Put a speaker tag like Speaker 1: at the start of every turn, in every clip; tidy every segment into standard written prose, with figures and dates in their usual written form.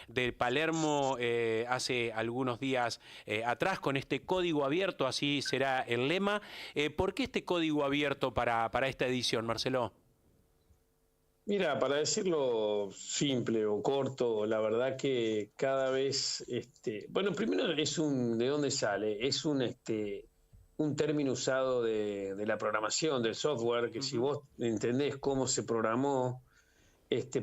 Speaker 1: de Palermo hace algunos días atrás con este código abierto, así será el lema. ¿Por qué este código abierto para esta edición, Marcelo?
Speaker 2: Mira, para decirlo simple o corto, la verdad que cada vez, bueno, primero ¿de dónde sale? Es un término usado de la programación, del software, que si
Speaker 1: Ujú.
Speaker 2: vos entendés cómo se programó,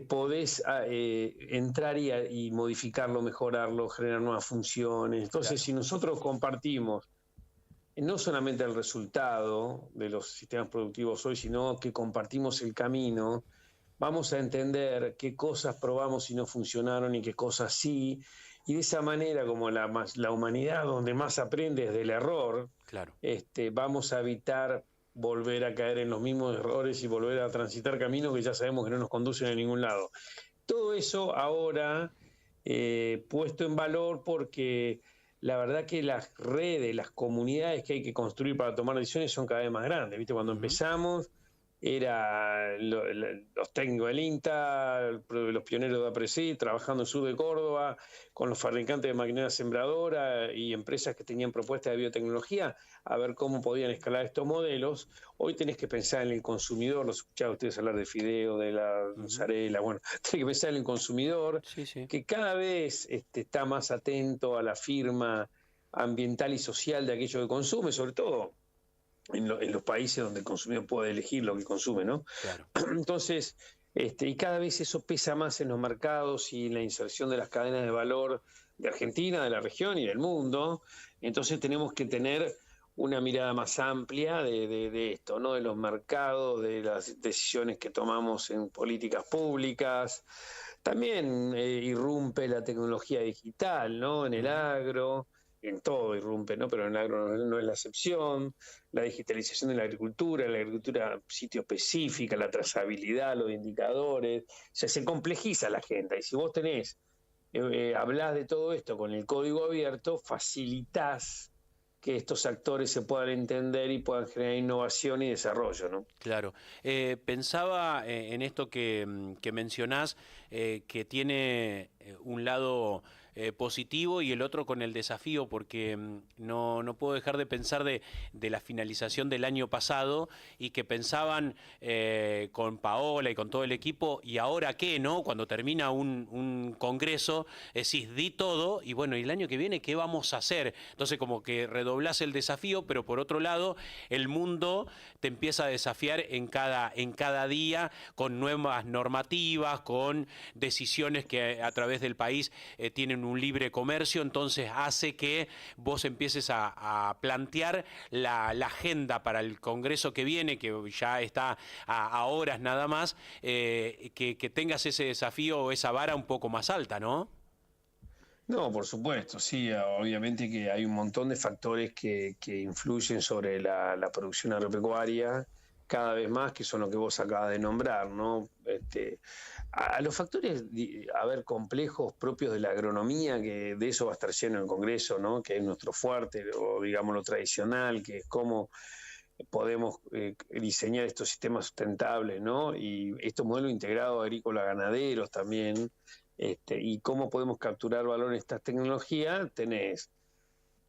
Speaker 2: podés entrar y modificarlo, mejorarlo, generar nuevas funciones. Entonces,
Speaker 1: Claro.
Speaker 2: si nosotros compartimos no solamente el resultado de los sistemas productivos hoy, sino que compartimos el camino, vamos a entender qué cosas probamos y no funcionaron y qué cosas sí. Y de esa manera, como la humanidad donde más aprende es del error,
Speaker 1: Claro.
Speaker 2: vamos a evitar volver a caer en los mismos errores y volver a transitar caminos que ya sabemos que no nos conducen a ningún lado. Todo eso ahora puesto en valor porque la verdad que las redes, las comunidades que hay que construir para tomar decisiones son cada vez más grandes. ¿Viste? Cuando
Speaker 1: Ujú.
Speaker 2: empezamos los técnicos del INTA, los pioneros de APRESI, trabajando en sur de Córdoba, con los fabricantes de maquinaria sembradora y empresas que tenían propuestas de biotecnología, a ver cómo podían escalar estos modelos. Hoy tenés que pensar en el consumidor, los escuchaba ustedes hablar de fideo, de la
Speaker 1: Ujú.
Speaker 2: mozzarella, bueno, tenés que pensar en el consumidor,
Speaker 1: Sí, sí.
Speaker 2: que cada vez está más atento a la firma ambiental y social de aquello que consume, sobre todo en los países donde el consumidor puede elegir lo que consume, ¿no?
Speaker 1: Claro.
Speaker 2: Entonces, y cada vez eso pesa más en los mercados y en la inserción de las cadenas de valor de Argentina, de la región y del mundo. Entonces tenemos que tener una mirada más amplia de esto, ¿no? De los mercados, de las decisiones que tomamos en políticas públicas. También irrumpe la tecnología digital, ¿no? En el
Speaker 1: Ujú.
Speaker 2: agro, en todo irrumpe, ¿no? Pero en el agro no es la excepción. La digitalización de la agricultura sitio específica, la trazabilidad, los indicadores. O sea, se complejiza la agenda. Y si vos hablás de todo esto con el código abierto, facilitás que estos actores se puedan entender y puedan generar innovación y desarrollo, ¿no?
Speaker 1: Claro. Pensaba en esto que mencionás, que tiene un lado positivo y el otro con el desafío, porque no puedo dejar de pensar de la finalización del año pasado y que pensaban con Paola y con todo el equipo, ¿y ahora qué, no? Cuando termina un congreso, decís, di todo, y bueno, ¿y el año que viene qué vamos a hacer? Entonces como que redoblás el desafío, pero por otro lado, el mundo te empieza a desafiar en cada día con nuevas normativas, con decisiones que a través del país tienen un libre comercio, entonces hace que vos empieces a plantear la agenda para el Congreso que viene, que ya está a horas nada más, que tengas ese desafío o esa vara un poco más alta, ¿no?
Speaker 2: No, por supuesto, sí, obviamente que hay un montón de factores que influyen sobre la producción agropecuaria, cada vez más, que son lo que vos acabas de nombrar, ¿no? A los factores, a ver, complejos propios de la agronomía, que de eso va a estar lleno el Congreso, ¿no? Que es nuestro fuerte, o digamos lo tradicional, que es cómo podemos diseñar estos sistemas sustentables, ¿no? Y estos modelos integrados agrícola-ganaderos también, y cómo podemos capturar valor en estas tecnologías, tenés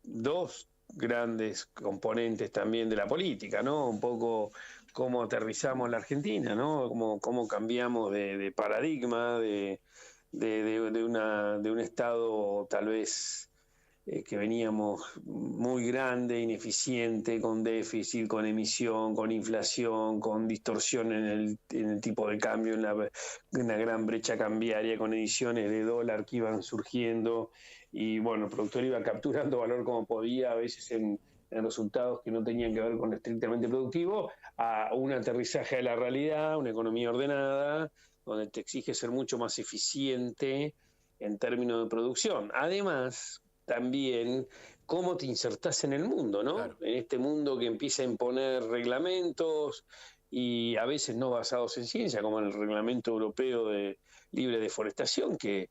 Speaker 2: dos grandes componentes también de la política, ¿no? Un poco cómo aterrizamos la Argentina, ¿no? Cómo cambiamos de paradigma, de un estado tal vez que veníamos muy grande, ineficiente, con déficit, con emisión, con inflación, con distorsión en el tipo de cambio, una gran brecha cambiaria, con ediciones de dólar que iban surgiendo y bueno, el productor iba capturando valor como podía, a veces en resultados que no tenían que ver con lo estrictamente productivo, a un aterrizaje de la realidad, una economía ordenada, donde te exige ser mucho más eficiente en términos de producción. Además, también cómo te insertás en el mundo, ¿no?
Speaker 1: Claro.
Speaker 2: En este mundo que empieza a imponer reglamentos y a veces no basados en ciencia, como en el reglamento europeo de libre deforestación, que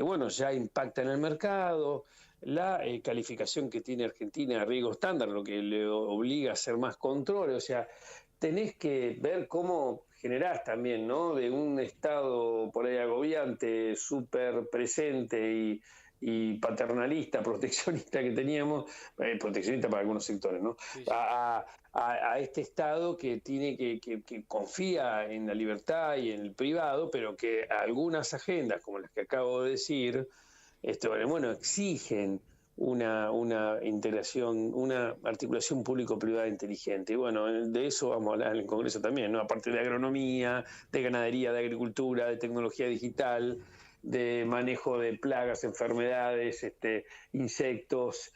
Speaker 2: bueno, ya impacta en el mercado, la calificación que tiene Argentina de riesgo estándar, lo que le obliga a hacer más controles, o sea, tenés que ver cómo generás también, ¿no? De un Estado por ahí agobiante, súper presente y paternalista, proteccionista que teníamos, proteccionista para algunos sectores, ¿no?
Speaker 1: Sí, sí.
Speaker 2: A este Estado que tiene que confía en la libertad y en el privado, pero que algunas agendas, como las que acabo de decir, bueno, exigen una integración, una articulación público-privada inteligente. Y bueno, de eso vamos a hablar en el Congreso también, ¿no? Aparte de agronomía, de ganadería, de agricultura, de tecnología digital, de manejo de plagas, enfermedades, insectos.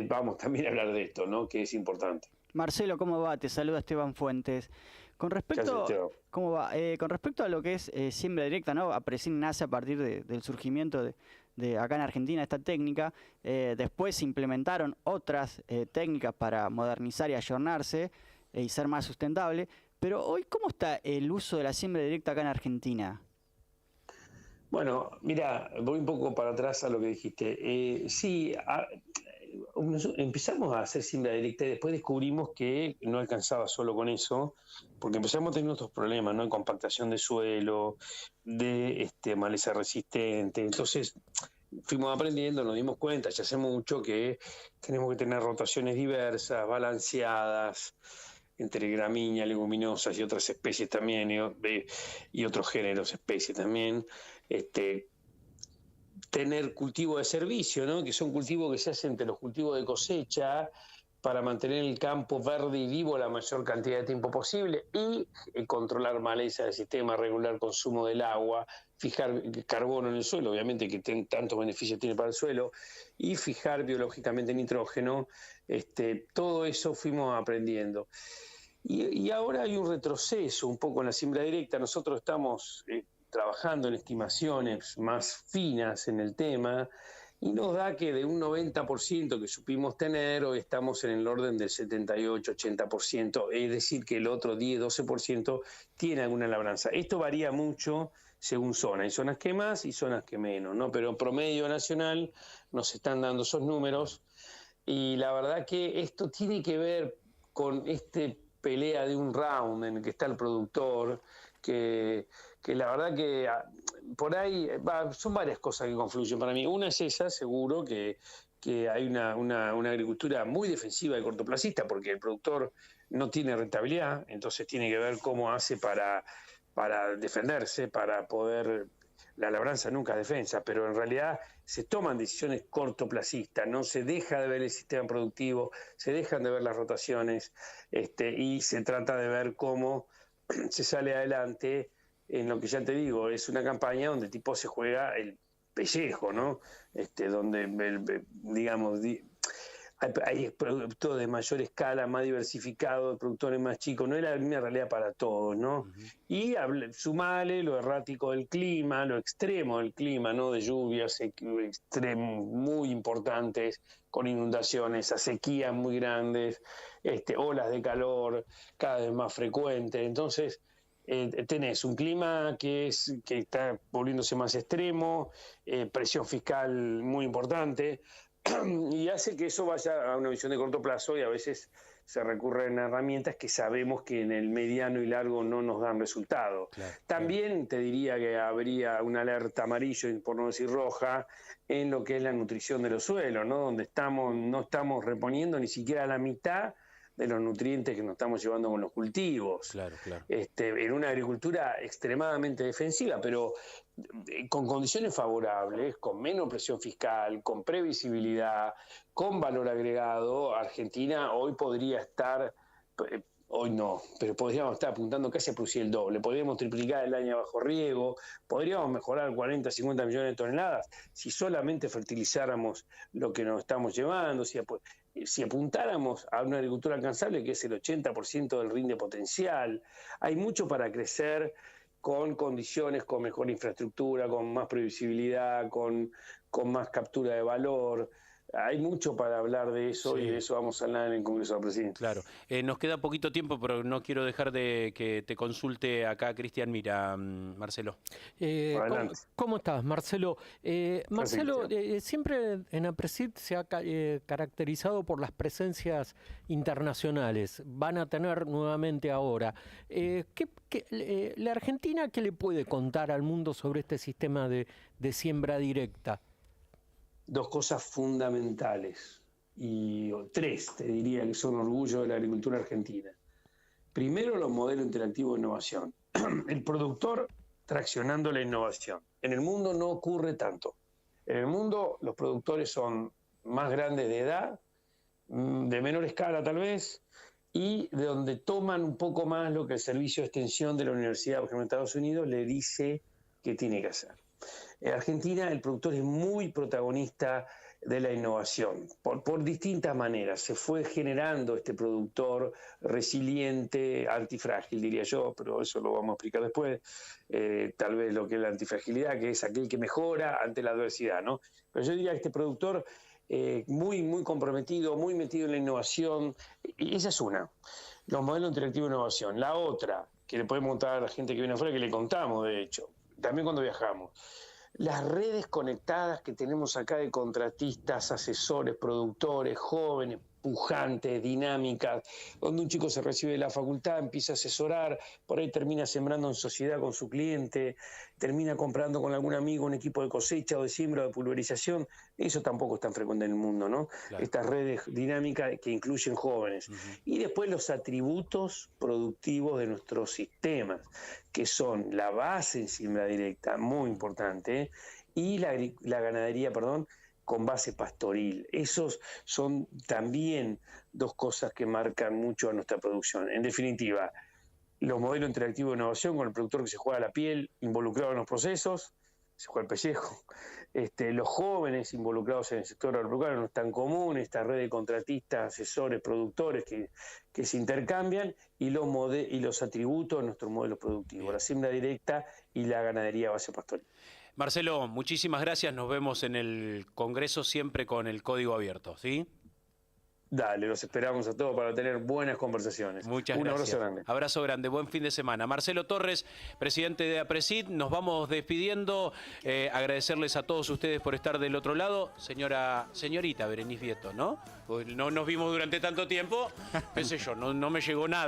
Speaker 2: Vamos también a hablar de esto, ¿no? Que es importante.
Speaker 3: Marcelo, ¿cómo va? Te saluda Esteban Fuentes. Con respecto, ¿cómo va? Con respecto a lo que es siembra directa, ¿no? Recién nace a partir del surgimiento de acá en Argentina esta técnica. Después se implementaron otras técnicas para modernizar y ayornarse y ser más sustentable. Pero hoy, ¿cómo está el uso de la siembra directa acá en Argentina?
Speaker 2: Bueno, mira, voy un poco para atrás a lo que dijiste. Sí, empezamos a hacer siembra directa y después descubrimos que no alcanzaba solo con eso, porque empezamos a tener otros problemas, ¿no? Compactación de suelo, de maleza resistente. Entonces fuimos aprendiendo, nos dimos cuenta ya hace mucho que tenemos que tener rotaciones diversas, balanceadas, entre gramíneas, leguminosas y otras especies también, y otros géneros, especies también. Tener cultivo de servicio, ¿no? Que son cultivos que se hacen entre los cultivos de cosecha para mantener el campo verde y vivo la mayor cantidad de tiempo posible y controlar maleza del sistema, regular consumo del agua, fijar carbono en el suelo, obviamente que tantos beneficios tiene para el suelo, y fijar biológicamente nitrógeno. Todo eso fuimos aprendiendo. Y ahora hay un retroceso un poco en la siembra directa. Nosotros estamos trabajando en estimaciones más finas en el tema y nos da que de un 90% que supimos tener, hoy estamos en el orden del 78-80%, es decir, que el otro 10-12% tiene alguna labranza. Esto varía mucho según zona, hay zonas que más y zonas que menos, ¿no? Pero en promedio nacional nos están dando esos números y la verdad que esto tiene que ver con pelea de un round en el que está el productor, que la verdad que por ahí son varias cosas que confluyen para mí. Una es esa, seguro, que hay una agricultura muy defensiva y cortoplacista, porque el productor no tiene rentabilidad, entonces tiene que ver cómo hace para defenderse, para poder... La labranza nunca es defensa, pero en realidad se toman decisiones cortoplacistas, no se deja de ver el sistema productivo, se dejan de ver las rotaciones, y se trata de ver cómo se sale adelante en lo que ya te digo, es una campaña donde tipo se juega el pellejo, ¿no? Donde, digamos, hay productos de mayor escala, más diversificados, productores más chicos, no es la misma realidad para todos, ¿no? Uh-huh. Y sumale lo errático del clima, lo extremo del clima, ¿no? De lluvias extremos muy importantes, con inundaciones, a sequías muy grandes, olas de calor cada vez más frecuentes. Entonces, tenés un clima que está volviéndose más extremo, presión fiscal muy importante, y hace que eso vaya a una visión de corto plazo y a veces se recurren a herramientas que sabemos que en el mediano y largo no nos dan resultado. Claro, también claro. Te diría que habría una alerta amarillo, por no decir roja, en lo que es la nutrición de los suelos, ¿no? Donde no estamos reponiendo ni siquiera la mitad de los nutrientes que nos estamos llevando con los cultivos.
Speaker 1: Claro, claro.
Speaker 2: En una agricultura extremadamente defensiva, pero con condiciones favorables, con menos presión fiscal, con previsibilidad, con valor agregado, Argentina hoy podría estar, hoy no, pero podríamos estar apuntando casi a producir el doble, podríamos triplicar el año bajo riego, podríamos mejorar 40, 50 millones de toneladas si solamente fertilizáramos lo que nos estamos llevando, si apuntáramos a una agricultura alcanzable que es el 80% del rinde potencial. Hay mucho para crecer con condiciones, con mejor infraestructura, con más previsibilidad, con más captura de valor. hay mucho para hablar de eso,
Speaker 1: Sí.
Speaker 2: y de eso vamos a hablar en el Congreso del Presidente.
Speaker 1: Claro. Nos queda poquito tiempo, pero no quiero dejar de que te consulte acá Cristian Mira, Marcelo.
Speaker 2: Adelante.
Speaker 4: ¿Cómo estás, Marcelo? Marcelo, siempre en APRESID se ha caracterizado por las presencias internacionales. Van a tener nuevamente ahora. ¿La Argentina qué le puede contar al mundo sobre este sistema de siembra directa?
Speaker 2: Dos cosas fundamentales, y tres, te diría, que son orgullo de la agricultura argentina. Primero, los modelos interactivos de innovación. El productor traccionando la innovación. En el mundo no ocurre tanto. En el mundo los productores son más grandes de edad, de menor escala tal vez, y de donde toman un poco más lo que el servicio de extensión de la Universidad, por ejemplo, en Estados Unidos, le dice que tiene que hacer. En Argentina el productor es muy protagonista de la innovación, por distintas maneras. Se fue generando este productor resiliente, antifrágil, diría yo, pero eso lo vamos a explicar después. Tal vez lo que es la antifragilidad, que es aquel que mejora ante la adversidad, ¿no? Pero yo diría que este productor muy comprometido, muy metido en la innovación, y esa es una. Los modelos interactivos de innovación. La otra, que le podemos contar a la gente que viene afuera, que le contamos, de hecho, también cuando viajamos. Las redes conectadas que tenemos acá de contratistas, asesores, productores, jóvenes, pujantes, dinámicas, donde un chico se recibe de la facultad, empieza a asesorar, por ahí termina sembrando en sociedad con su cliente, termina comprando con algún amigo un equipo de cosecha o de siembra o de pulverización. Eso tampoco es tan frecuente en el mundo, ¿no? Claro. Estas redes dinámicas que incluyen jóvenes. Y después los atributos productivos de nuestros sistemas, que son la base en siembra directa, muy importante, y la ganadería, con base pastoril. Esos son también dos cosas que marcan mucho a nuestra producción. En definitiva, los modelos interactivos de innovación con el productor que se juega la piel, involucrado en los procesos, se juega el pellejo. Los jóvenes involucrados en el sector agropecuario no es tan común, esta red de contratistas, asesores, productores que se intercambian, y los atributos de nuestros modelos productivos, la siembra directa y la ganadería a base pastoril.
Speaker 1: Marcelo, muchísimas gracias. Nos vemos en el Congreso siempre con el código abierto, ¿sí?
Speaker 2: Dale, los esperamos a todos para tener buenas conversaciones.
Speaker 1: Muchas gracias.
Speaker 2: Un abrazo grande.
Speaker 1: Abrazo grande, buen fin de semana. Marcelo Torres, presidente de APRESID, nos vamos despidiendo. Agradecerles a todos ustedes por estar del otro lado. Señorita Berenice Vieto, ¿no? Pues no nos vimos durante tanto tiempo, qué sé yo, no me llegó nada.